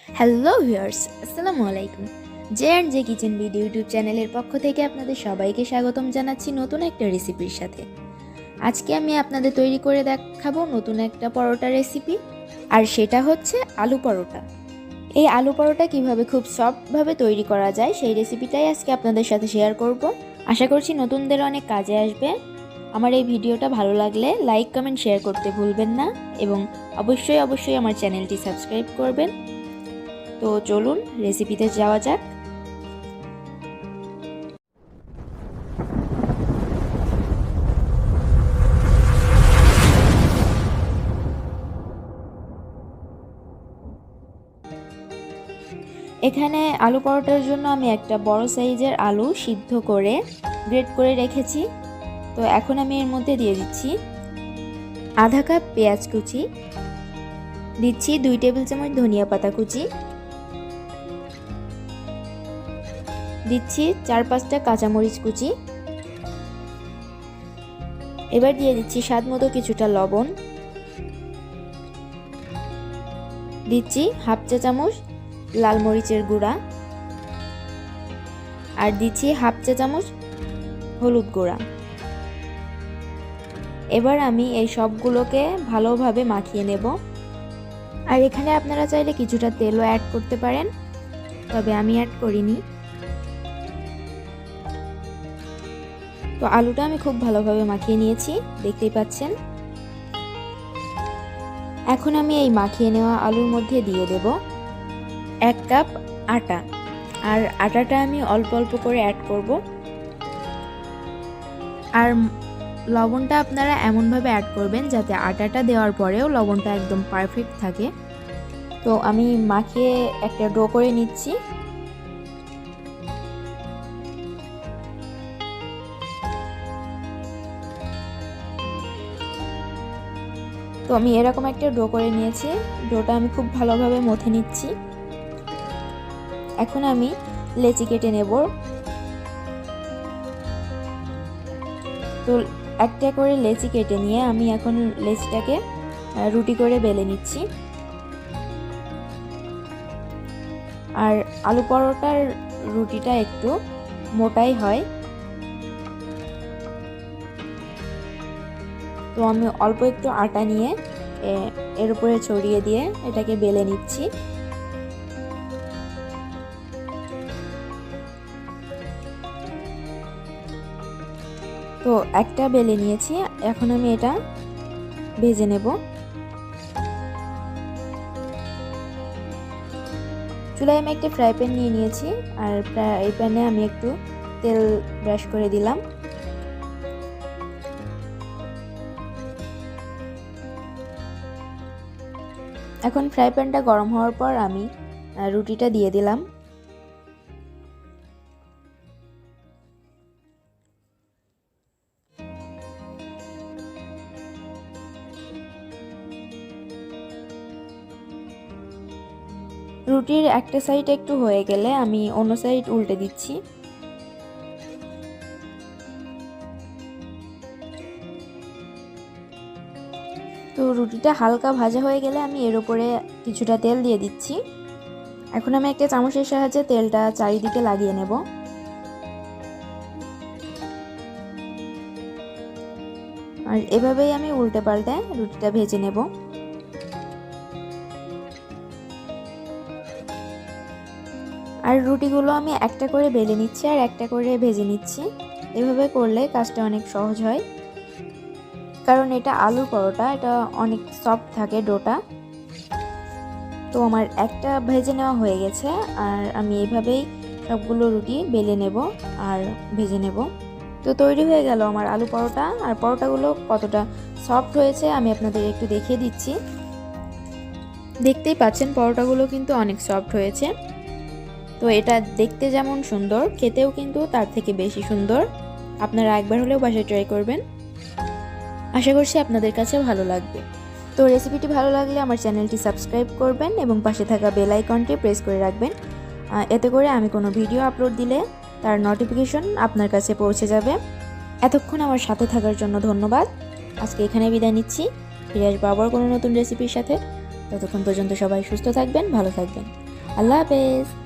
Hello viewers, আসসালামু আলাইকুম। J and J kitchen video YouTube চ্যানেলের পক্ষ থেকে আপনাদের সবাইকে স্বাগতম জানাচ্ছি নতুন একটা রেসিপির সাথে। আজকে আমি আপনাদের তৈরি করে দেখাবো নতুন একটা পরোটা রেসিপি, আর সেটা হচ্ছে আলু পরোটা। এই আলু পরোটা কিভাবে খুব সফটভাবে তৈরি করা যায় সেই রেসিপিটাই আজকে আপনাদের সাথে শেয়ার করব। আশা করছি নতুনদের অনেক কাজে আসবে। আমার এই ভিডিওটা ভালো লাগলে লাইক, কমেন্ট, শেয়ার করতে ভুলবেন না এবং অবশ্যই আমার চ্যানেলটি সাবস্ক্রাইব করবেন। তো চলুন রেসিপিতে যাওয়া যাক। এখানে আলু পরোটার জন্য আমি একটা বড় সাইজের আলু সিদ্ধ করে গ্রেট করে রেখেছি। তো এখন আমি এর মধ্যে দিয়ে দিচ্ছি আধা কাপ পেঁয়াজ কুচি, দিচ্ছি 2 টেবিল চামচ ধনিয়া পাতা কুচি, দিচ্ছি 4-5টা কাঁচামরিচ কুচি। এবার দিয়ে দিচ্ছি স্বাদ মতো কিছুটা লবণ, দিচ্ছি হাফ চা চামচ লাল মরিচের গুঁড়া, আর দিচ্ছি হাফ চা চামচ হলুদ গুঁড়া। এবার আমি এই সবগুলোকে ভালোভাবে মাখিয়ে নেব। আর এখানে আপনারা চাইলে কিছুটা তেলও অ্যাড করতে পারেন, তবে আমি অ্যাড করিনি। তো আলুটা আমি খুব ভালোভাবে মাখিয়ে নিয়েছি, দেখতেই পাচ্ছেন। এখন আমি এই মাখিয়ে নেওয়া আলুর মধ্যে দিয়ে দেব 1 কাপ আটা, আর আটাটা আমি অল্প অল্প করে অ্যাড করব। আর লবণটা আপনারা এমনভাবে অ্যাড করবেন যাতে আটাটা দেওয়ার পরেও লবণটা একদম পারফেক্ট থাকে। তো আমি মাখিয়ে একটা ডো করে নিচ্ছি। তো আমি এরকম একটা ডো করে নিয়েছি, ডোটা আমি খুব ভালোভাবে মথে নিচ্ছি। এখন আমি লেচি কেটে নেব। তো একটা করে লেচি কেটে নিয়ে আমি এখন লেচিটাকে রুটি করে বেলে নিচ্ছি। আর আলু পরোটার রুটিটা একটু মোটাই হয়, তো আমি অল্প একটু আটা নিয়ে এর উপরে ছড়িয়ে দিয়ে এটাকে বেলে নিচ্ছি। তো একটা বেলে নিয়েছি, এখন আমি এটা ভেজে নেব। চুলায় আমি একটা ফ্রাই প্যান নিয়ে নিয়েছি, আর এই প্যানে আমি একটু তেল ব্রাশ করে দিলাম। এখন ফ্রাই প্যানটা গরম হওয়ার পর আমি রুটিটা দিয়ে দিলাম। রুটির একটা সাইড একটু হয়ে গেলে আমি অন্য সাইড উল্টে দিচ্ছি। তো রুটিটা হালকা ভাজা হয়ে গেলে আমি এর উপরে কিছুটা তেল দিয়ে দিচ্ছি। এখন আমি একটা চামচের সাহায্যে তেলটা চারিদিকে লাগিয়ে নেব। আর এভাবেই আমি উল্টে পাল্টে রুটিটা ভেজে নেব। আর রুটিগুলো আমি একটা করে বেলে নিচ্ছি আর একটা করে ভেজে নিচ্ছি। এভাবে করলে কাজটা অনেক সহজ হয়, কারণ এটা আলুর পরোটা, এটা অনেক সফট থাকে ডোটা। তো আমার একটা ভেজে নেওয়া হয়ে গেছে, আর আমি এভাবেই সবগুলো রুটি বেলে নেব আর ভেজে নেব। তো তৈরি হয়ে গেল আমার আলু পরোটা। আর পরোটাগুলো কতটা সফট হয়েছে আমি আপনাদের একটু দেখিয়ে দিচ্ছি। দেখতেই পাচ্ছেন পরোটাগুলো কিন্তু অনেক সফট হয়েছে। তো এটা দেখতে যেমন সুন্দর, খেতেও কিন্তু তার থেকে বেশি সুন্দর। আপনারা একবার হলেও বাসায় ট্রাই করবেন, আশা করছি আপনাদের কাছে ভালো লাগবে। তো রেসিপিটি ভালো লাগলে আমার চ্যানেলটি সাবস্ক্রাইব করবেন এবং পাশে থাকা বেল আইকনটি প্রেস করে রাখবেন। এতে করে আমি কোনো ভিডিও আপলোড দিলে তার নোটিফিকেশন আপনার কাছে পৌঁছে যাবে। এতক্ষণ আমার সাথে থাকার জন্য ধন্যবাদ। আজকে এখানে বিদায় নিচ্ছি, ফিরে আসবো আবার কোনো নতুন রেসিপির সাথে। ততক্ষণ পর্যন্ত সবাই সুস্থ থাকবেন, ভালো থাকবেন। আল্লাহ হাফেজ।